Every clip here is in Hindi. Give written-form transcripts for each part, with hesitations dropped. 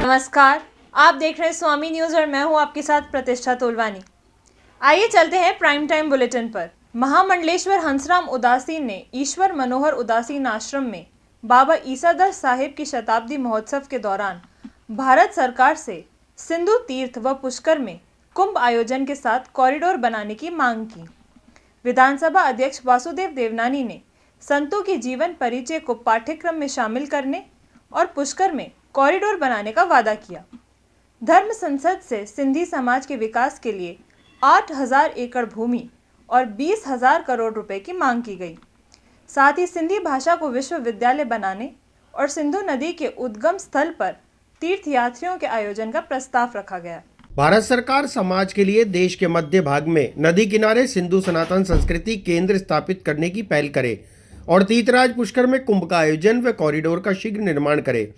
नमस्कार, आप देख रहे हैं स्वामी न्यूज़ और मैं हूं आपके साथ प्रतिष्ठा तोलवानी। आइए चलते हैं प्राइम टाइम बुलेटिन पर। महामंडलेश्वर हंसराम उदासीन ने ईश्वर मनोहर उदासीन आश्रम में बाबा ईसादास साहिब की शताब्दी महोत्सव के दौरान भारत सरकार से सिंधु तीर्थ व पुष्कर में कुंभ आयोजन के साथ कॉरिडोर बनाने की मांग की। विधानसभा अध्यक्ष वासुदेव देवनानी ने संतों के जीवन परिचय को पाठ्यक्रम में शामिल करने और पुष्कर में कॉरिडोर बनाने का वादा किया। धर्म संसद से सिंधी समाज के विकास के लिए 8,000 एकड़ भूमि और 20,000 करोड़ रुपए की मांग की गई। साथ ही सिंधी भाषा को विश्वविद्यालय बनाने और सिंधु नदी के उद्गम स्थल पर तीर्थयात्रियों के आयोजन का प्रस्ताव रखा गया। भारत सरकार समाज के लिए देश के मध्य भाग में नदी किनारे सिंधु सनातन संस्कृति केंद्र स्थापित करने की पहल करे और तीर्थराज पुष्कर में कुंभ का आयोजन व कॉरिडोर का शीघ्र निर्माण करे।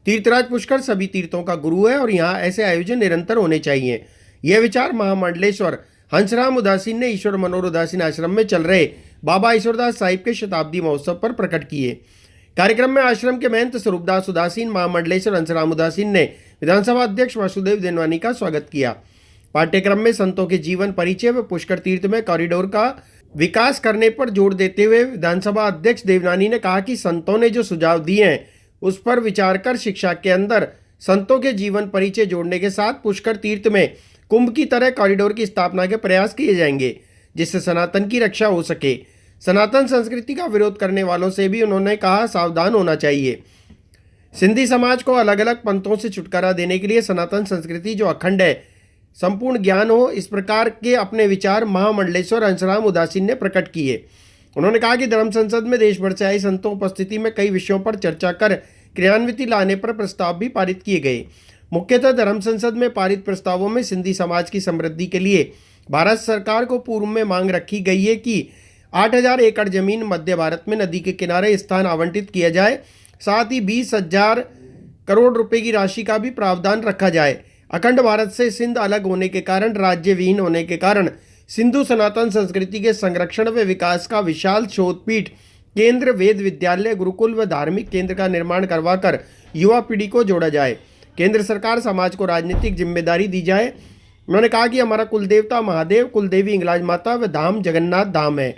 तीर्थराज पुष्कर सभी तीर्थों का गुरु है और यहाँ ऐसे आयोजन निरंतर होने चाहिए। यह विचार महामंडलेश्वर हंसराम उदासीन ने ईश्वर मनोहर उदासीन आश्रम में चल रहे बाबा ईश्वरदास साहिब के शताब्दी महोत्सव पर प्रकट किए। कार्यक्रम में आश्रम के महंत स्वरूपदास उदासीन, महामंडलेश्वर हंसराम उदासीन ने विधानसभा अध्यक्ष वासुदेव देवनानी का स्वागत किया। पाठ्यक्रम में संतों के जीवन परिचय व पुष्कर तीर्थ में कॉरिडोर का विकास करने पर जोर देते हुए विधानसभा अध्यक्ष देवनानी ने कहा कि संतों ने जो सुझाव दिए हैं उस पर विचार कर शिक्षा के अंदर संतों के जीवन परिचय जोड़ने के साथ पुष्कर तीर्थ में कुंभ की तरह कॉरिडोर की स्थापना के प्रयास किए जाएंगे, जिससे सनातन की रक्षा हो सके। सनातन संस्कृति का विरोध करने वालों से भी उन्होंने कहा सावधान होना चाहिए। सिंधी समाज को अलग अलग पंथों से छुटकारा देने के लिए सनातन संस्कृति जो अखंड है, संपूर्ण ज्ञान हो, इस प्रकार के अपने विचार महामंडलेश्वर हंसराम उदासीन ने प्रकट किए। उन्होंने कहा कि धर्म संसद में देश भर से आए संतों उपस्थिति में कई विषयों पर चर्चा कर क्रियान्विति लाने पर प्रस्ताव भी पारित किए गए। मुख्यतः धर्म संसद में पारित प्रस्तावों में सिंधी समाज की समृद्धि के लिए भारत सरकार को पूर्व में मांग रखी गई है कि 8,000 एकड़ जमीन मध्य भारत में नदी के किनारे स्थान आवंटित किया जाए। साथ ही 20,000 करोड़ रुपए की राशि का भी प्रावधान रखा जाए। अखंड भारत से सिंध अलग होने के कारण, राज्य विहीन होने के कारण सिंधु सनातन संस्कृति के संरक्षण व विकास का विशाल शोधपीठ, केंद्र, वेद विद्यालय, गुरुकुल व धार्मिक केंद्र का निर्माण करवाकर युवा पीढ़ी को जोड़ा जाए। केंद्र सरकार समाज को राजनीतिक जिम्मेदारी दी जाए। उन्होंने कहा कि हमारा कुलदेवता महादेव, कुलदेवी हिंगलाज माता व धाम जगन्नाथ धाम है।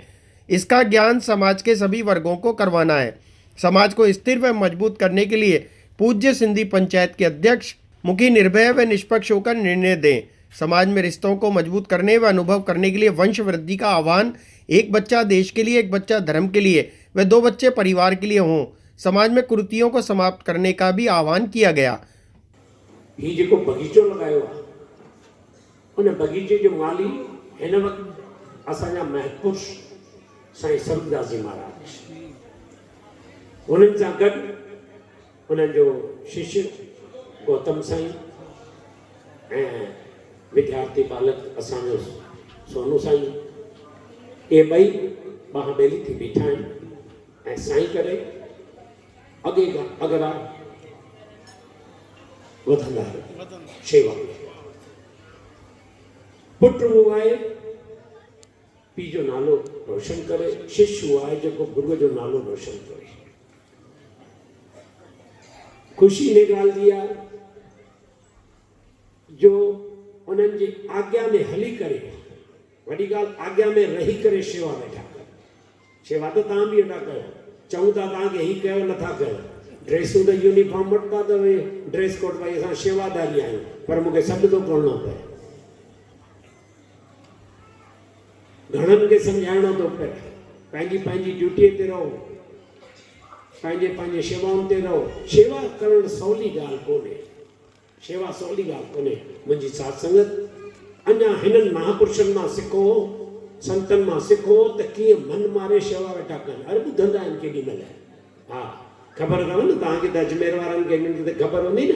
इसका ज्ञान समाज के सभी वर्गों को करवाना है। समाज को स्थिर व मजबूत करने के लिए पूज्य सिंधी पंचायत के अध्यक्ष मुखी निर्भय व निष्पक्ष होकर निर्णय दें। समाज में रिश्तों को मजबूत करने व अनुभव करने के लिए वंश वृद्धि का आह्वान, एक बच्चा देश के लिए, एक बच्चा धर्म के लिए व 2 बच्चे परिवार के लिए हों। समाज में कुरीतियों को समाप्त करने का भी आह्वान किया गया। ही जेको बगीचो लगायो उन बगीचे जो माली हिन वक्त असांजा महपुरुष साईं सरदास जी महाराज, उन्हनि सां गॾु उन्हनि जो शिष्य गौतम साईं ऐं विद्यार्थी बालक असांजो सोनू साईं, ये ॿई ॿाह ॿेली थी बीठा आहिनि ऐं साईं करे अॻे खां अॻियां वधंदा शेवा। पुट उहो आहे पीउ जो नालो रोशन करे, शिष्य उहो आहे जेको गुरूअ जो नालो रोशन करे। ख़ुशी इन ॻाल्हि जी आहे जो उन्हनि जी आज्ञा में हली करे, वॾी ॻाल्हि आज्ञा में रही करे शेवा वेठा कयो। शेवा त तव्हां बि वेठा कयो, चऊं था तव्हांखे ही कयो, नथा कयो। ड्रेसूं त यूनिफॉर्म वठंदा त ड्रेस कोड भाई असां शेवादारी आहियूं, पर मूंखे सभु थो करिणो पए। घणनि खे सम्झाइणो थो पए, पंहिंजी पंहिंजी ड्यूटीअ ते रहो, पंहिंजे पंहिंजे शेवाउनि ते रहो। शेवा करणु सवली ॻाल्हि कोन्हे, शेवा सवली ॻाल्हि कोन्हे। मुंहिंजी साथ संगत अञा हिननि महापुरुषनि मां सिखो, संतनि मां सिखो त कीअं मन मारे शेवा वेठा कनि। अरे ॿुधंदा आहिनि केॾी महिल, हा ख़बर अथव न तव्हांखे त अजमेर वारनि खे हिननि खे त ख़बर हूंदी न।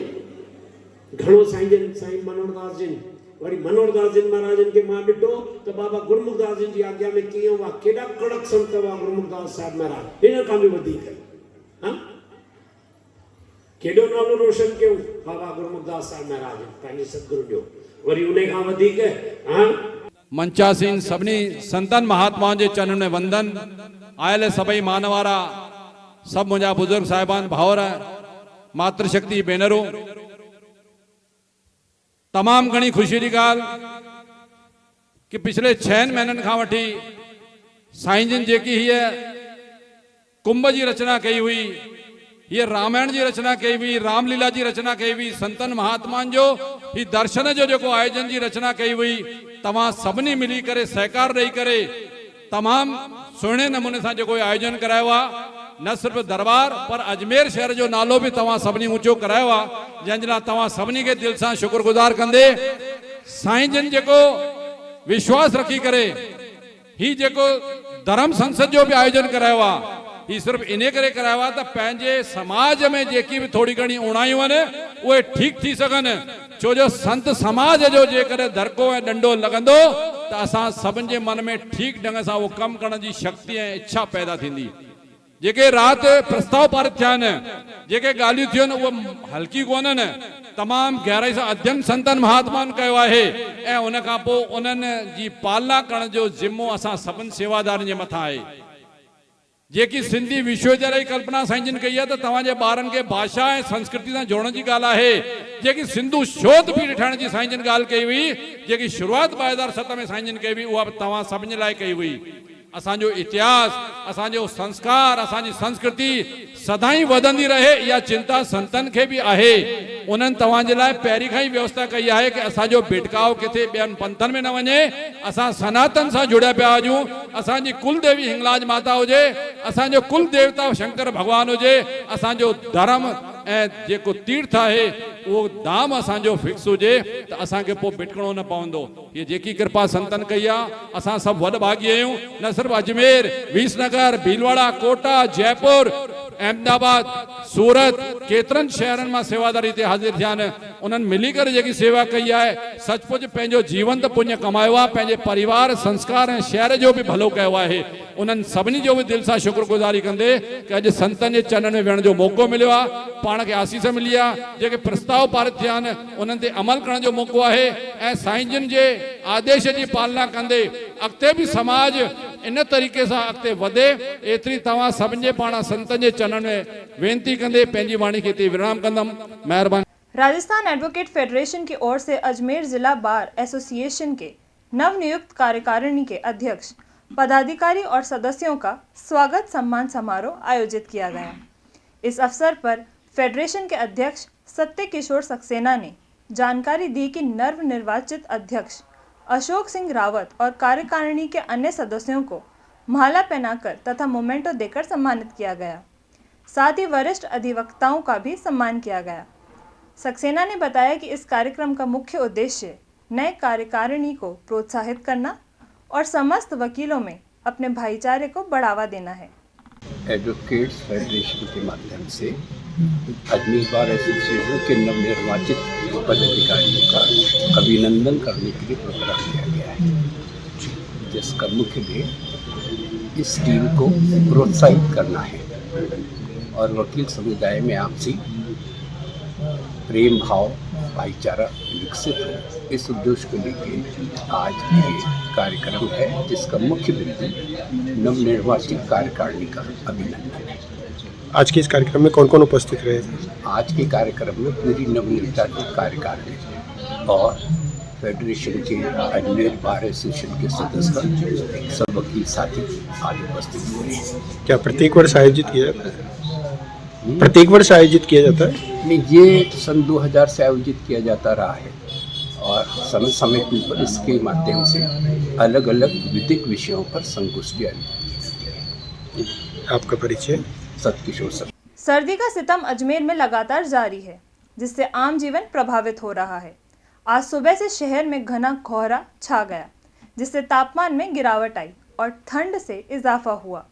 घणो साईं जन, साईं मनोहरदास जिन, वरी मनोहरदास जिन महाराजनि खे मां ॾिठो त बाबा गुरमुखदास जिन जी आज्ञा में कीअं हुआ, केॾा कड़क संत हुआ गुरमुखदास साहिब महाराज, हिन खां बि वधीक। हा केॾो नालो रोशन कयूं बाबा गुरमुखदास साहिब महाराज पंहिंजे सतगुरु जो, वरी उन खां वधीक। हा मंचासीन सभिनी संतन महात्माउनि जे चरणनि में वंदन। आयल सभई मानवारा, सब मुंहिंजा बुजुर्ग साहिबान भाउर, मातृशक्ति भेनरूं, तमाम घणी खुशी की गाल कि पिछले 6 महीनन का वठी साईं जन जेकी हीअ कुंभ जी रचना कई हुई, ये रामायण जी रचना कई हुई, रामलीला जी रचना कई हुई, संतन महात्मान जो ही दर्शन जो जो आयोजन जी रचना कई हुई, तमाम सबनी मिली करे सहकार रही करे तमाम सुहिणे नमूने से जो आयोजन करायो आहे। न सिर्फ दरबार पर अजमेर शहर जो नालो भी तमाम सबनी ऊंचो करायो आहे, जंहिंजे लाइ तमाम सभिनी के दिल से शुक्रगुजार कंदे साईं जन जो विश्वास रखी करे ही जो धर्म संसद जो भी आयोजन करायो आहे, ही सिर्फ इन करे करायो आहे त पंहिंजे समाज में जेकी भी थोड़ी घणी उणायूं आहिनि उहे ठीक थी सघनि। छो जो संत समाज जो जेकर धरको ऐं डंडो लगंदो त असां सभिनि जे मन में ठीक ढंग सां उहो कम करण जी शक्ति ऐं इच्छा पैदा थींदी। जेके रात प्रस्ताव पारित थिया आहिनि, जेके ॻाल्हियूं थियूं आहिनि उहे हल्की कोन्हनि, तमाम गहराई से अध्ययन संतन महात्मान कयो आहे ऐं उन खां पोइ उन्हनि जी पालना करण जो जिम्मो असां सभिनि सेवादारनि जे मथां आहे। जेकी सिंधी विश्वविद्यालय कल्पना साईं जन कई आहे त तव्हांजे ॿारनि खे भाषा ऐं संस्कृति सां जोड़ण जी ॻाल्हि आहे। जेकी सिंधु शोध पीठ ठाहिण जी साईं जन ॻाल्हि कई हुई, जेकी शुरूआत 2007 में साईं जन कई हुई, उहा बि तव्हां सभिनी लाइ कई हुई। असांजो इतिहास, असांजो संस्कार, असांजी संस्कृति सदाई वधंदी रहे इहा चिंता संतन खे भी आहे। उन्हनि तव्हांजे लाइ पहिरीं खां ई व्यवस्था कई आहे कि असांजो भिटकाव किथे ॿियनि पंथनि में न वञे, असां सनातन सां जुड़िया पिया हुजूं। असांजी कुलदेवी हिंगलाज माता हुजे, असांजो कुल देवता शंकर भगवान हुजे, असांजो धर्म ऐं जेको तीर्थ आहे वो धाम असांजो फिक्स हुजे त असांखे पोइ भिटकणो न पवंदो। ये जेकी कृपा संतन कई आहे, असां सभु वॾभागी आहियूं। न सिर्फ अजमेर, विसनगर, भीलवाड़ा, कोटा, जयपुर, अहमदाबाद, सूरत, केतरनि शहरनि मां सेवादारी ते हाज़िर थिया आहिनि। उन्हनि मिली करे जेकी सेवा कई आहे, सचमुच पंहिंजो जीवन त पुण्य कमायो आहे, पंहिंजे परिवार, संस्कार ऐं शहर जो बि भलो कयो आहे। उन्हनि सभिनी जो बि दिलि सां शुक्रगुज़ारी कंदे कि अॼु संतनि जे चरणनि में विहण जो मौक़ो मिलियो आहे, पाण खे आसीस मिली आहे, जेके प्रस्ताव पारित थिया आहिनि उन्हनि ते अमल करण जो मौक़ो आहे ऐं साईं जन जे आदेश जी पालना कंदे अॻिते बि समाज इन तरीक़े सां अॻिते वधे, एतिरी तव्हां सभिनि जे पाण संतनि जे चरणनि में वेनती कंदे पंहिंजी वाणी खे हिते विराम कंदमि। महिरबानी। राजस्थान एडवोकेट फेडरेशन की ओर से अजमेर जिला बार एसोसिएशन के नवनियुक्त कार्यकारिणी के अध्यक्ष, पदाधिकारी और सदस्यों का स्वागत सम्मान समारोह आयोजित किया गया। इस अवसर पर फेडरेशन के अध्यक्ष सत्य किशोर सक्सेना ने जानकारी दी कि नवनिर्वाचित अध्यक्ष अशोक सिंह रावत और कार्यकारिणी के अन्य सदस्यों को माला पहनाकर तथा मोमेंटो देकर सम्मानित किया गया। साथ ही वरिष्ठ अधिवक्ताओं का भी सम्मान किया गया। सक्सेना ने बताया कि इस कार्यक्रम का मुख्य उद्देश्य नए कार्यकारिणी को प्रोत्साहित करना और समस्त वकीलों में अपने भाईचारे को बढ़ावा देना है। एडवोकेट्स फेडरेशन के माध्यम से अजमेर बार एसोसिएशन के नवनिर्वाचित पदाधिकारियों का अभिनंदन करने के लिए प्रोग्राम किया गया है, जिसका मुख्य ध्येय इस टीम को प्रोत्साहित करना है और वकील समुदाय में आपसी प्रेम भाव, भाईचारा विकसित हो। इस उद्देश्य को लेकर आज ये कार्यक्रम है, जिसका मुख्य बिंदु नवनिर्वाचित कार्यकारिणी का अभिनंदन है। आज के इस कार्यक्रम में कौन कौन उपस्थित रहे? आज के कार्यक्रम में पूरी नवनिर्वाचित कार्यकारिणी और फेडरेशन के अजमेर बार एसोसिएशन के सदस्य, सब वकील साथी आज उपस्थित हुए हैं। क्या प्रत्येक वर्ष आयोजित किया जाता है? प्रत्येक वर्ष आयोजित किया जाता है? नहीं, ये सन 2000 से आयोजित किया जाता रहा है और समय समय पर इसके माध्यम से अलग अलग विधिक विषयों पर संगोष्ठी आयोजित की जाती है। आपका परिचय? सतकिशोर। सर्दी का सितम अजमेर में लगातार जारी है, जिससे आम जीवन प्रभावित हो रहा है। आज सुबह से शहर में घना कोहरा छा गया, जिससे तापमान में गिरावट आई और ठंड से इजाफा हुआ।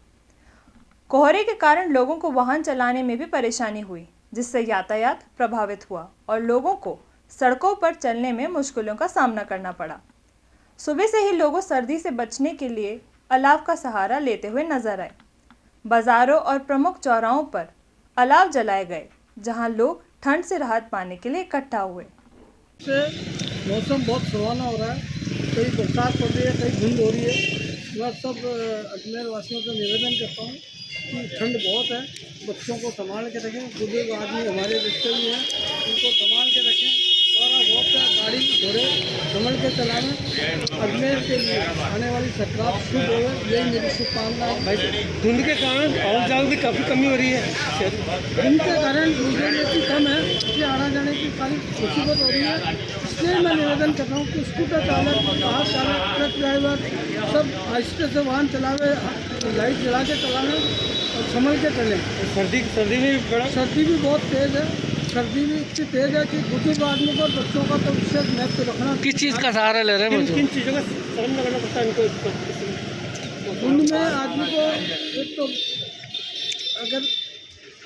कोहरे के कारण लोगों को वाहन चलाने में भी परेशानी हुई, जिससे यातायात प्रभावित हुआ और लोगों को सड़कों पर चलने में मुश्किलों का सामना करना पड़ा। सुबह से ही लोगों सर्दी से बचने के लिए अलाव का सहारा लेते हुए नजर आए। बाजारों और प्रमुख चौराहों पर अलाव जलाए गए, जहां लोग ठंड से राहत पाने के लिए इकट्ठा हुए। मौसम बहुत सुहाना हो रहा है, कहीं बरसात पड़ रही है, कहीं धुंध हो रही है। मैं सब अजमेर वासियों से निवेदन करता हूँ कि ठंड बहुत है, बच्चों को संभाल के रखें, बुजुर्ग आदमी हमारे बच्चे भी हैं, उनको संभाल के रखें। थोड़ा बहुत गाड़ी घोड़े संभल के चलाना। अजमेर के लिए आने वाली संक्रांत शुभ हो, यही मेरी शुभकामना है। भाई धुंध के कारण आवाज जान की काफ़ी कमी हो रही है। धुंध के कारण यूजर कम है, इसलिए आना जाने की काफ़ी मुसीबत हो रही है। इसलिए मैं निवेदन कर रहा हूँ कि स्कूटर चालक, कार चालक, ट्रक ड्राइवर सब आहिस्ते से वाहन चलावे, लाइट जला के चलावे और संभल के चलें। सर्दी भी बहुत तेज़ है। सर्दी भी इतनी तेज़ है कि बुजुर्ग आदमी को, बच्चों का तो विशेष महत्व रखना। किस चीज़ का सहारा ले रहे हैं? किन चीज़ों का सामना करना पड़ता है इनको? धुंध में आदमी को एक तो अगर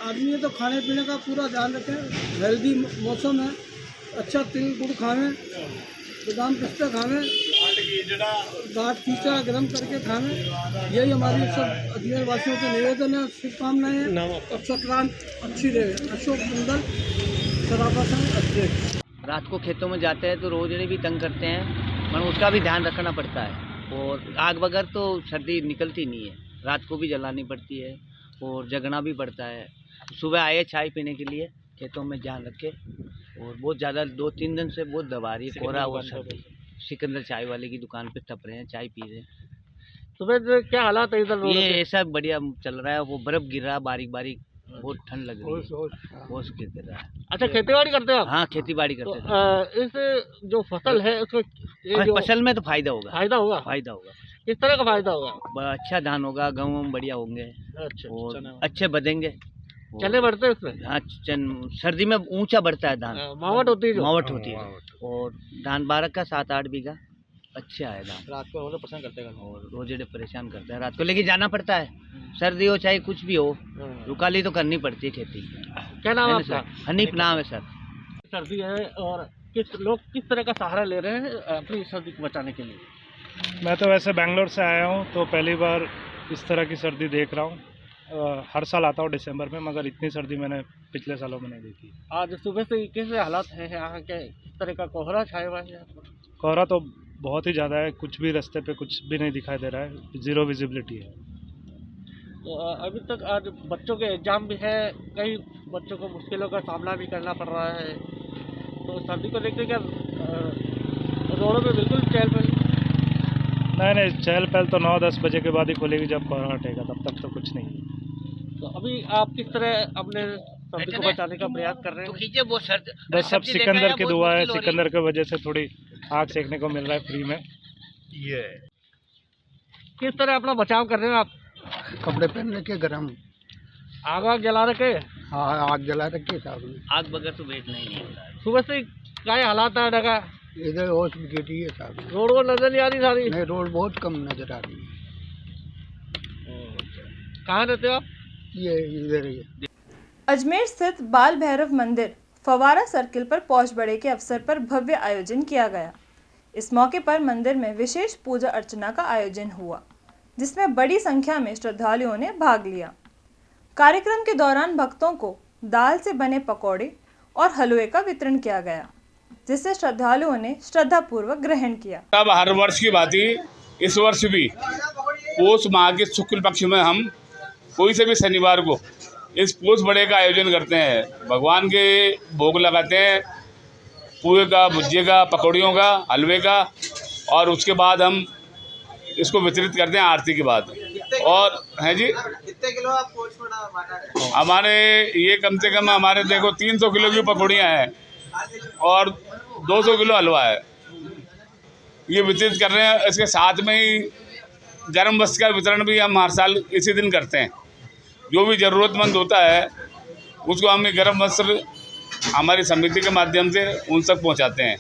आदमी है तो खाने पीने का पूरा ध्यान रखें। हेल्दी मौसम है, अच्छा तिल गुड़ खावें, बादाम पिस्ता खावें, दाँत खींचा गर्म करके खावें। यही हमारी सब अजमेर वासियों से निवेदन है, शुभकामनाएं हैं। और संक्रांत अच्छी रहे। अशोक मंडल, सराफा संघ अजमेर। रात को खेतों में जाते हैं तो रोजड़े भी तंग करते हैं, पर उसका भी ध्यान रखना पड़ता है। और आग बगैर तो सर्दी निकलती नहीं है, रात को भी जलानी पड़ती है और जगना भी पड़ता है। सुबह आए चाय पीने के लिए, खेतों में ध्यान रखे। और बहुत ज़्यादा 2-3 दिन से बहुत दबा रही है कोहरा और सर्दी। सिकंदर चाय वाले की दुकान पे तप रहे हैं, चाय पी रहे हैं। सुबह क्या हालात है इधर? ये ऐसा बढ़िया चल रहा है, वो बर्फ़ गिर रहा है बारीक बारीक, बहुत ठंड लग रही है, ओस गिर रहा है। अच्छा, खेती बाड़ी करते हैं आप? हाँ, खेती बाड़ी करते हैं। इस जो फसल है उसको फसल में तो फायदा होगा, फायदा होगा। किस तरह का फायदा होगा? अच्छा धान होगा, गेहूँ बढ़िया होंगे अच्छा, और अच्छे बधेंगे। चने बढ़ते हैं उसमें? हाँ, सर्दी में ऊंचा बढ़ता है धान, मावट होती है जो? मावट होती है। और धान 12 का 7-8 बीघा अच्छा है धान। रात को रोजे परेशान करते हैं और रोजेड़े परेशान करते हैं, रात को लेके जाना पड़ता है। सर्दी हो चाहे कुछ भी हो, रुकाली तो करनी पड़ती है खेती। क्या नाम है आपका? हनीफ नाम है सर। सर्दी है और लोग किस तरह का सहारा ले रहे हैं अपनी सर्दी को बचाने के लिए? मैं तो वैसे बैंगलोर से आया हूँ, तो पहली बार इस तरह की सर्दी देख रहा हूँ। हर साल आता हूँ दिसंबर में, मगर इतनी सर्दी मैंने पिछले सालों में नहीं देखी। आज सुबह से कैसे हालात हैं यहाँ के? किस तरह का कोहरा छाया हुआ है? कोहरा तो बहुत ही ज़्यादा है, कुछ भी रास्ते पे कुछ भी नहीं दिखाई दे रहा है, ज़ीरो विजिबिलिटी है। तो अभी तक आज बच्चों के एग्जाम भी है, कई बच्चों को मुश्किलों का सामना भी करना पड़ रहा है। तो सर्दी को देखते क्या रोडों पे बिल्कुल चहल पहल? नहीं, चहल पहल तो 9-10 बजे के बाद ही खुलेगी, जब कोहरा हटेगा तब तक तो कुछ नहीं। तो अभी आप किस तरह अपने सर्दी को बचाने का प्रयास कर रहे हैं? बस सब सिकंदर की दुआ है, सिकंदर की वजह से थोड़ी आग सेकने को मिल रहा है फ्री में। ये किस तरह अपना बचाव कर रहे हैं आप? कपड़े पहन रखे गरम, आग जला रखे? हाँ आग जला रखी साहब ने। आग बगैर तो बैठना ही नहीं होता है। सुबह से क्या हालात है जगह? इधर हॉस्पिटल है साहब। रोड वो नजर नहीं आ रही सारी? नहीं, रोड बहुत कम नजर आ रही है। कहाँ रहते हो आप? ये इधर ही है। अजमेर स्थित बाल भैरव मंदिर फवारा सर्किल पर पौष बड़े के अवसर पर भव्य आयोजन किया गया। इस मौके पर मंदिर में विशेष पूजा अर्चना का आयोजन हुआ, जिसमें बड़ी संख्या में श्रद्धालुओं ने भाग लिया। कार्यक्रम के दौरान भक्तों को दाल से बने पकौड़े और हलवे का वितरण किया गया, जिसे श्रद्धालुओं ने श्रद्धापूर्वक ग्रहण किया। अब हर वर्ष की भांति इस वर्ष भी पौष माह के शुक्ल पक्ष में हम कोई से भी शनिवार को इस पौष बड़े का आयोजन करते हैं। भगवान के भोग लगाते हैं, पुए का, भुज्जे का, पकौड़ियों का, हलवे का, और उसके बाद हम इसको वितरित करते हैं आरती के बाद। और हैं जी, कितने किलो आप पौष बड़ा बांटा है? हमारे ये कम से कम हमारे देखो 300 किलो की पकौड़ियाँ हैं और 200 किलो हलवा है, ये वितरित कर रहे हैं। इसके साथ में ही गर्म वस्त्र का वितरण भी हम हर साल इसी दिन करते हैं। जो भी ज़रूरतमंद होता है उसको हम गर्म वस्त्र हमारी समिति के माध्यम से उन तक पहुंचाते हैं।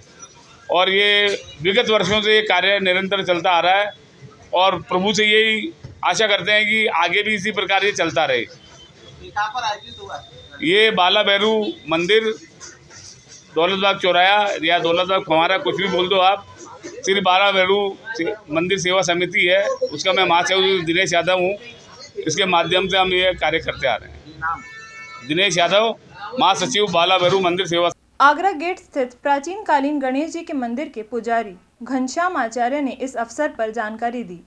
और ये विगत वर्षों से ये कार्य निरंतर चलता आ रहा है और प्रभु से यही आशा करते हैं कि आगे भी इसी प्रकार ये चलता रहे। कहाँ पर आयोजित हुआ? ये बाला भैरू मंदिर, दौलतबाग चौराया या दौलतबाग फवारा, कुछ भी बोल दो आप, श्री बाला भैरू मंदिर सेवा समिति है, उसका मैं महासचिव दिनेश यादव हूँ। इसके माध्यम से हम ये कार्य करते आ रहे हैं। दिनेश यादव, महासचिव, बाला भैरू मंदिर सेवा। आगरा गेट स्थित प्राचीन कालीन गणेश जी के मंदिर के पुजारी घनश्याम आचार्य ने इस अवसर पर जानकारी दी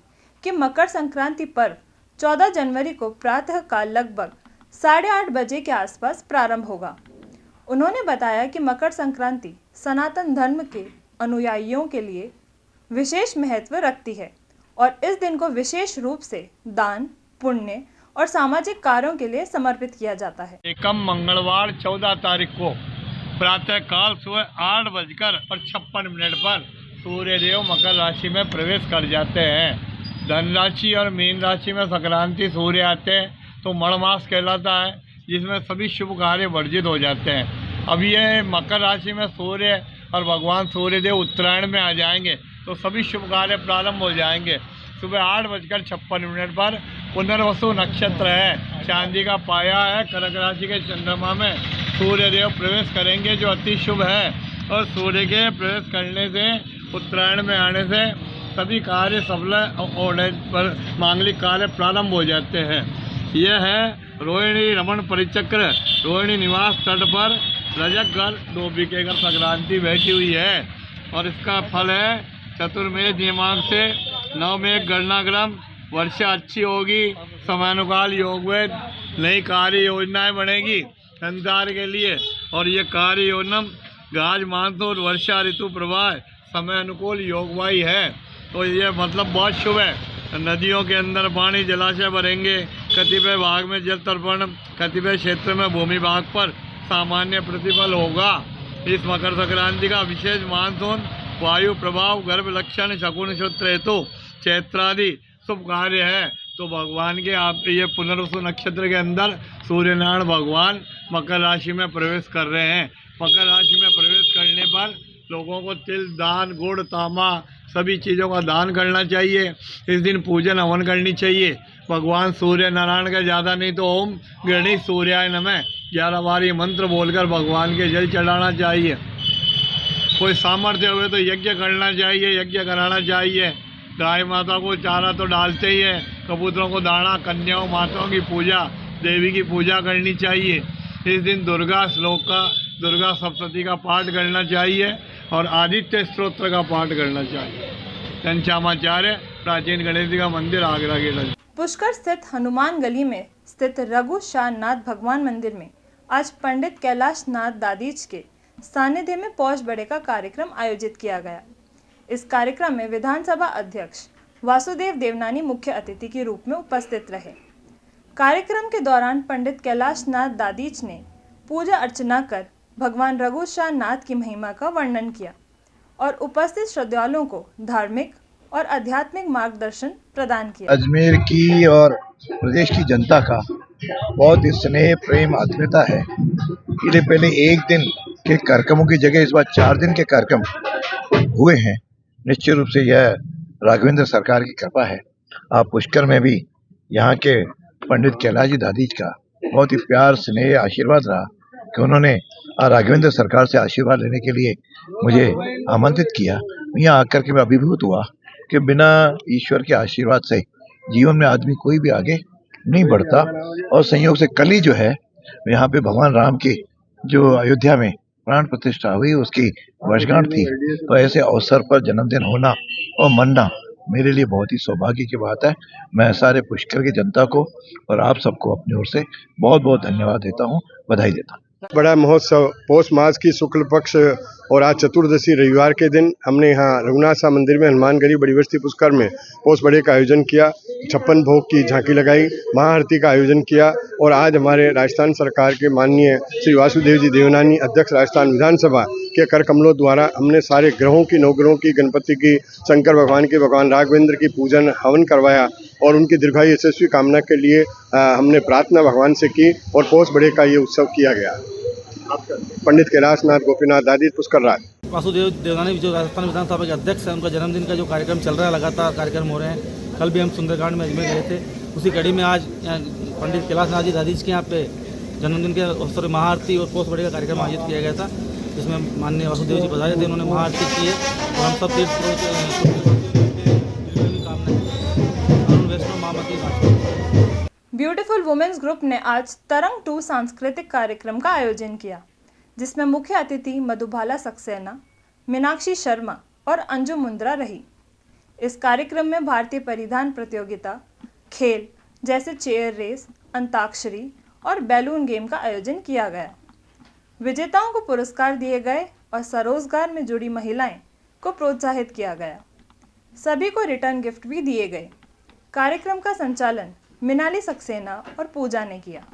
कि मकर संक्रांति पर्व 14 जनवरी को प्रातः काल लगभग 8:30 बजे के आसपास प्रारंभ होगा। उन्होंने बताया कि मकर संक्रांति सनातन धर्म के अनुयायियों के लिए विशेष महत्व रखती है और इस दिन को विशेष रूप से दान, पुण्य और सामाजिक कार्यों के लिए समर्पित किया जाता है। एकम मंगलवार 14 तारीख को प्रातः काल सुबह 8:56 पर सूर्यदेव मकर राशि में प्रवेश कर जाते हैं। धन राशि और मीन राशि में संक्रांति सूर्य आते हैं तो मणमास कहलाता है, जिसमें सभी शुभ कार्य वर्जित हो जाते हैं। अब ये मकर राशि में सूर्य और भगवान सूर्यदेव उत्तरायण में आ जाएंगे तो सभी शुभ कार्य प्रारंभ हो जाएंगे। सुबह 8:56 पर पुनर्वसु नक्षत्र है, चांदी का पाया है, कर्क राशि के चंद्रमा में सूर्यदेव प्रवेश करेंगे जो अति शुभ है। और सूर्य के प्रवेश करने से, उत्तरायण में आने से सभी कार्य सफल होने पर मांगलिक कार्य प्रारंभ हो जाते हैं। यह है रोहिणी रमण परिचक्र, रोहिणी निवास तट पर रजक घर धोबी के घर संक्रांति बैठी हुई है। और इसका फल है चतुर्मेध दिमाग से नवमेघ गणनाक्रम, वर्षा अच्छी होगी, समानुकाल योगवेद, नई कार्य योजनाएं बनेगी संसार के लिए। और ये कार्य योजना गाज मानसून वर्षा ऋतु प्रवाह समय अनुकूल योगवाही है। तो ये मतलब बहुत शुभ है। नदियों के अंदर पानी जलाशय भरेंगे, कतिपय भाग में जल तर्पण, कतिपय क्षेत्र में भूमि भाग पर सामान्य प्रतिफल होगा। इस मकर संक्रांति का विशेष मानसून वायु प्रभाव, गर्भ लक्षण, शकुन सूत्र हेतु चैत्रादि शुभ कार्य है। तो भगवान के आप ये पुनर्वसु नक्षत्र के अंदर सूर्यनारायण भगवान मकर राशि में प्रवेश कर रहे हैं। मकर राशि में प्रवेश करने पर लोगों को तिल दान, गुड़, तांबा सभी चीज़ों का दान करना चाहिए। इस दिन पूजन हवन करनी चाहिए। भगवान सूर्य नारायण का ज़्यादा नहीं तो ओम गणेश सूर्याय नमः 11 बार ये मंत्र बोलकर भगवान के जल चढ़ाना चाहिए। कोई सामर्थ्य हुए तो यज्ञ करना चाहिए, यज्ञ कराना चाहिए। गाय माता को चारा तो डालते ही है, कबूतरों को दाना, कन्याओं माताओं की पूजा, देवी की पूजा करनी चाहिए। इस दिन दुर्गा श्लोक का, दुर्गा सप्तशती का पाठ करना चाहिए और आदित्य स्तोत्र का पाठ करना चाहिए। घनश्यामाचार्य, प्राचीन गणेश जी का मंदिर, आगरा के पुष्कर स्थित हनुमान गली में स्थित रघु शाह नाथ भगवान मंदिर में आज पंडित कैलाश नाथ दादीज के सानिध्य में पौष बड़े का कार्यक्रम आयोजित किया गया। इस कार्यक्रम में विधानसभा अध्यक्ष वासुदेव देवनानी मुख्य अतिथि के रूप में उपस्थित रहे। कार्यक्रम के दौरान पंडित कैलाश नाथ दादीज ने पूजा अर्चना कर भगवान रघु शाह नाथ की महिमा का वर्णन किया और उपस्थित श्रद्धालुओं को धार्मिक और आध्यात्मिक मार्गदर्शन प्रदान किया। अजमेर की और प्रदेश की जनता का बहुत ही स्नेह, प्रेम, आत्मीयता है। इसलिए पहले एक दिन के कार्यक्रमों की जगह इस बार 4 दिन के कार्यक्रम हुए हैं। निश्चित रूप से यह राघवेंद्र सरकार की कृपा है। आप पुष्कर में भी यहाँ के पंडित कैलाश जी दादीज का बहुत ही प्यार, स्नेह, आशीर्वाद रहा कि उन्होंने राघवेंद्र सरकार से आशीर्वाद लेने के लिए मुझे आमंत्रित किया। यहाँ आकर के मैं अभिभूत हुआ कि बिना ईश्वर के आशीर्वाद से जीवन में आदमी कोई भी आगे नहीं बढ़ता। और संयोग से कल ही जो है यहाँ पे भगवान राम की जो अयोध्या में प्राण प्रतिष्ठा हुई उसकी वर्षगांठ थी। तो ऐसे अवसर पर जन्मदिन होना और मनना मेरे लिए बहुत ही सौभाग्य की बात है। मैं सारे पुष्कर की जनता को और आप सबको अपनी ओर से बहुत बहुत धन्यवाद देता हूँ, बधाई देता हूँ। बड़ा महोत्सव पौष मास की शुक्ल पक्ष और आज चतुर्दशी रविवार के दिन हमने यहाँ रघुनाथ शाह मंदिर में हनुमानगढ़ी बड़ी बस्ती पुष्कर में पौष बड़े का आयोजन किया। 56 भोग की झांकी लगाई, महाआरती का आयोजन किया। और आज हमारे राजस्थान सरकार के माननीय श्री वासुदेव जी देवनानी अध्यक्ष राजस्थान विधानसभा के कर कमलों द्वारा हमने सारे ग्रहों की, नवग्रहों की, गणपति की, शंकर भगवान की, भगवान राघवेंद्र की पूजन हवन करवाया और उनकी दीर्घायु यशस्वी कामना के लिए हमने प्रार्थना भगवान से की और पौष बड़े का ये उत्सव किया गया। पंडित कैलाश नाथ गोपीनाथ दादीज पुष्कर राज। वासुदेव देवनानी जो राजस्थान विधानसभा के अध्यक्ष हैं, उनका जन्मदिन का जो कार्यक्रम चल रहा है, लगातार कार्यक्रम हो रहे हैं। कल भी हम सुंदरकांड में अजमेर गए थे, उसी कड़ी में आज पंडित कैलाश नाथ जी दादीज के यहाँ पे जन्मदिन के अवसर महाआरती और पौष बड़े का कार्यक्रम आयोजित किया गया था, जिसमें माननीय वासुदेव जी पधारे थे। उन्होंने महाआरती की है और हम सब तीर्थ ब्यूटीफुल वुमेन्स ग्रुप ने आज तरंग 2 सांस्कृतिक कार्यक्रम का आयोजन किया, जिसमें मुख्य अतिथि मधुबाला सक्सेना, मीनाक्षी शर्मा और अंजू मुंद्रा रही। इस कार्यक्रम में भारतीय परिधान प्रतियोगिता, खेल जैसे चेयर रेस, अंताक्षरी और बैलून गेम का आयोजन किया गया। विजेताओं को पुरस्कार दिए गए और स्वरोजगार में जुड़ी महिलाएं को प्रोत्साहित किया गया। सभी को रिटर्न गिफ्ट भी दिए गए। कार्यक्रम का संचालन मिनाली सक्सेना और पूजा ने किया।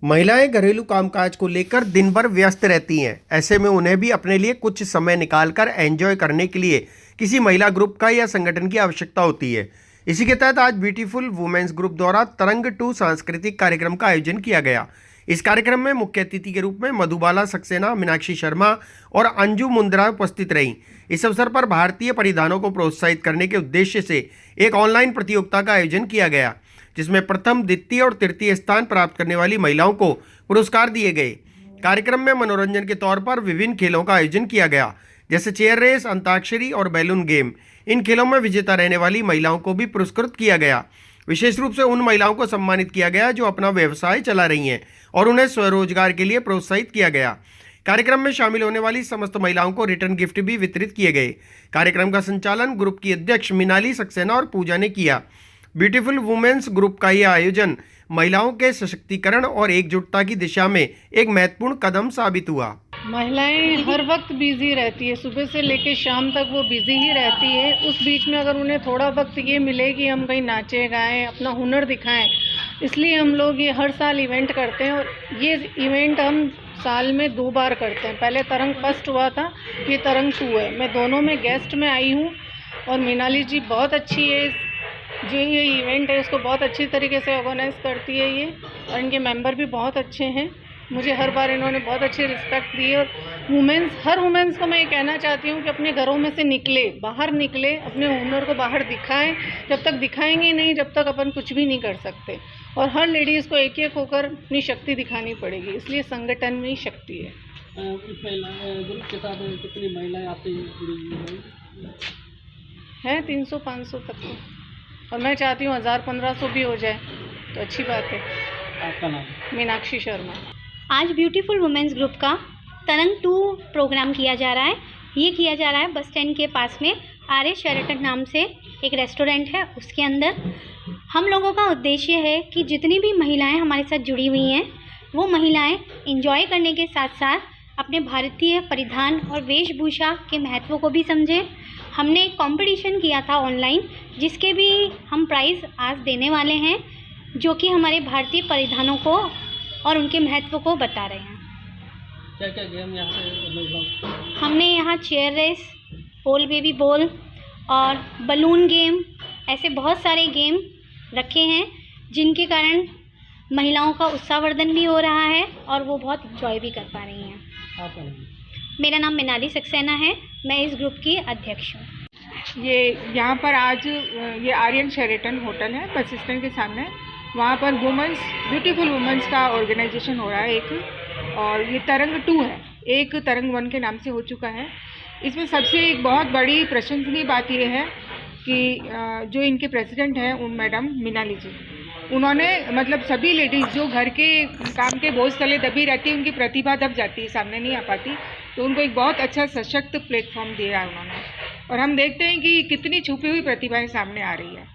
महिलाएं घरेलू कामकाज को लेकर दिन भर व्यस्त रहती हैं। ऐसे में उन्हें भी अपने लिए कुछ समय निकालकर एंजॉय करने के लिए किसी महिला ग्रुप का या संगठन की आवश्यकता होती है। इसी के तहत आज ब्यूटीफुल वुमेन्स ग्रुप द्वारा तरंग 2 सांस्कृतिक कार्यक्रम का आयोजन किया गया। इस कार्यक्रम में मुख्य अतिथि के रूप में मधुबाला सक्सेना, मीनाक्षी शर्मा और अंजू मुंद्रा उपस्थित रहीं। इस अवसर पर भारतीय परिधानों को प्रोत्साहित करने के उद्देश्य से एक ऑनलाइन प्रतियोगिता का आयोजन किया गया, जिसमें प्रथम, द्वितीय और तृतीय स्थान प्राप्त करने वाली महिलाओं को पुरस्कार दिए गए। कार्यक्रम में मनोरंजन के तौर पर विभिन्न खेलों का आयोजन किया गया, जैसे चेयर रेस, अंताक्षरी और बैलून गेम। इन खेलों में विजेता रहने वाली महिलाओं को भी पुरस्कृत किया गया। विशेष रूप से उन महिलाओं को सम्मानित किया गया जो अपना व्यवसाय चला रही हैं और उन्हें स्वरोजगार के लिए प्रोत्साहित किया गया। कार्यक्रम में शामिल होने वाली समस्त महिलाओं को रिटर्न गिफ्ट भी वितरित किए गए। कार्यक्रम का संचालन ग्रुप की अध्यक्ष मिनाली सक्सेना और पूजा ने किया। ब्यूटीफुल वुमेन्स ग्रुप का यह आयोजन महिलाओं के सशक्तिकरण और एकजुटता की दिशा में एक महत्वपूर्ण कदम साबित हुआ। महिलाएं हर वक्त बिजी रहती है, सुबह से लेकर शाम तक वो बिजी ही रहती है। उस बीच में अगर उन्हें थोड़ा वक्त ये मिले कि हम कहीं नाचे गाएं, अपना हुनर दिखाएं, इसलिए हम लोग ये हर साल इवेंट करते हैं। और ये इवेंट हम साल में 2 बार करते हैं। पहले तरंग फर्स्ट हुआ था, ये तरंग 2 है। मैं दोनों में गेस्ट में आई हूँ और मीनाली जी बहुत अच्छी है, जो ये इवेंट है उसको बहुत अच्छी तरीके से ऑर्गेनाइज करती है ये, और इनके मेंबर भी बहुत अच्छे हैं। मुझे हर बार इन्होंने बहुत अच्छी रिस्पेक्ट दी है। और हर वुमेन्स को मैं ये कहना चाहती हूँ कि अपने घरों में से बाहर निकले, अपने हुनर को बाहर दिखाएं। जब तक दिखाएंगे नहीं, जब तक अपन कुछ भी नहीं कर सकते। और हर लेडीज़ को एक एक होकर अपनी शक्ति दिखानी पड़ेगी, इसलिए संगठन में ही शक्ति है। ग्रुप के साथ कितनी महिलाएं आपसे जुड़ी है 300-500 तक तो, और मैं चाहती हूँ 1000-1500 भी हो जाए तो अच्छी बात है। आपका नाम? मीनाक्षी शर्मा। आज ब्यूटीफुल वुमेन्स ग्रुप का तरंग 2 प्रोग्राम किया जा रहा है। ये किया जा रहा है बस स्टैंड के पास में आर्य शेरेटन नाम से एक रेस्टोरेंट है, उसके अंदर। हम लोगों का उद्देश्य है कि जितनी भी महिलाएं हमारे साथ जुड़ी हुई हैं, वो महिलाएं एंजॉय करने के साथ साथ अपने भारतीय परिधान और वेशभूषा के महत्व को भी समझें। हमने एक कंपटीशन किया था ऑनलाइन, जिसके भी हम प्राइज़ आज देने वाले हैं, जो कि हमारे भारतीय परिधानों को और उनके महत्व को बता रहे हैं। क्या क्या गेम यहाँ पे? हमने यहाँ चेयर रेस, पोल बेबी बॉल और बलून गेम, ऐसे बहुत सारे गेम रखे हैं, जिनके कारण महिलाओं का उत्साहवर्धन भी हो रहा है और वो बहुत इंजॉय भी कर पा रही हैं। आपका नाम? मेरा नाम मिनाली सक्सेना है, मैं इस ग्रुप की अध्यक्ष हूँ। ये यहाँ पर आज ये आर्यन शेरेटन होटल है, बस स्टैंड के सामने। वहाँ पर ब्यूटीफुल वुमेन्स का ऑर्गेनाइजेशन हो रहा है एक, और ये तरंग 2 है। एक तरंग 1 के नाम से हो चुका है। इसमें सबसे एक बहुत बड़ी प्रशंसनीय बात ये है कि जो इनके प्रेसिडेंट हैं मैडम मिनाली जी, उन्होंने मतलब सभी लेडीज़ जो घर के काम के बोझ तले दबी रहती है, उनकी प्रतिभा दब जाती है, सामने नहीं आ पाती, तो उनको एक बहुत अच्छा सशक्त प्लेटफॉर्म दिया है उन्होंने। और हम देखते हैं कि कितनी छुपी हुई प्रतिभाएं सामने आ रही है।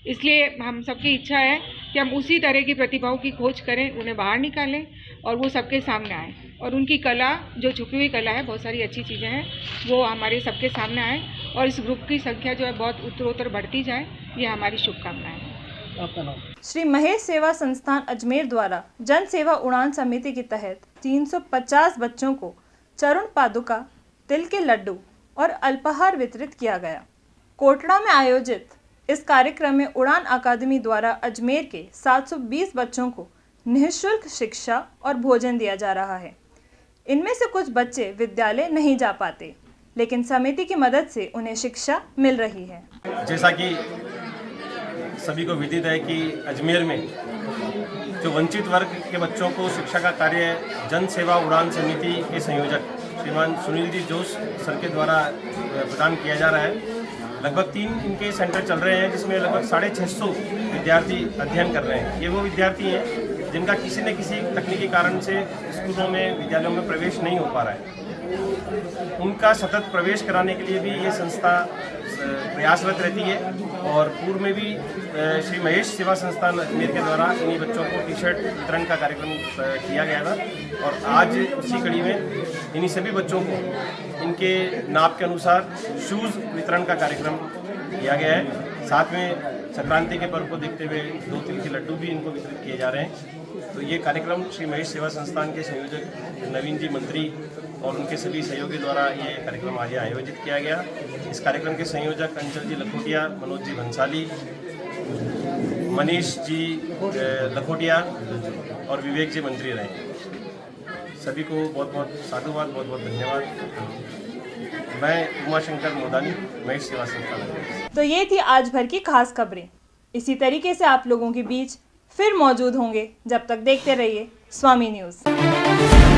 इसलिए हम सबकी इच्छा है कि हम उसी तरह की प्रतिभाओं की खोज करें, उन्हें बाहर निकालें और वो सबके सामने आए, और उनकी कला, जो छुपी हुई कला है, बहुत सारी अच्छी चीज़ें हैं, वो हमारे सबके सामने आए, और इस ग्रुप की संख्या जो है बहुत उत्तरोत्तर बढ़ती जाए, ये हमारी शुभकामनाएं हैं। आपका नाम? श्री महेश सेवा संस्थान अजमेर द्वारा जन सेवा उड़ान समिति के तहत 350 बच्चों को चरण पादुका, तिल के लड्डू और अल्पाहार वितरित किया गया। कोटड़ा में आयोजित इस कार्यक्रम में उड़ान अकादमी द्वारा अजमेर के 720 बच्चों को निःशुल्क शिक्षा और भोजन दिया जा रहा है। इनमें से कुछ बच्चे विद्यालय नहीं जा पाते, लेकिन समिति की मदद से उन्हें शिक्षा मिल रही है। जैसा कि सभी को विदित है कि अजमेर में जो वंचित वर्ग के बच्चों को शिक्षा का कार्य जन सेवा उड़ान समिति के संयोजक श्रीमान सुनील जी जोश सर के द्वारा प्रदान किया जा रहा है। लगभग 3 इनके सेंटर चल रहे हैं, जिसमें लगभग 650 विद्यार्थी अध्ययन कर रहे हैं। ये वो विद्यार्थी हैं जिनका किसी न किसी तकनीकी कारण से स्कूलों में, विद्यालयों में प्रवेश नहीं हो पा रहा है। उनका सतत प्रवेश कराने के लिए भी ये संस्था प्रयासरत रहती है। और पूर्व में भी श्री महेश सेवा संस्थान अजमेर के द्वारा इन्हीं बच्चों को टी शर्ट वितरण का कार्यक्रम किया गया था, और आज उसी कड़ी में इन्हीं सभी बच्चों को इनके नाप के अनुसार शूज़ वितरण का कार्यक्रम किया गया है। साथ में संक्रांति के पर्व को देखते हुए 2 तिल के लड्डू भी इनको वितरित किए जा रहे हैं। तो ये कार्यक्रम श्री महेश सेवा संस्थान के संयोजक नवीन जी मंत्री और उनके सभी सहयोगी द्वारा ये कार्यक्रम आज आयोजित किया गया। इस कार्यक्रम के संयोजक अंचल जी लखोटिया, मनोज जी भंसाली, मनीष जी लखोटिया और विवेक जी मंत्री रहे। सभी को बहुत बहुत साधुवाद, बहुत बहुत धन्यवाद। मैं उमाशंकर मोदानी, महेश सेवा संस्थान। तो ये थी आज भर की खास खबरें। इसी तरीके से आप लोगों के बीच फिर मौजूद होंगे। जब तक देखते रहिए स्वामी न्यूज़।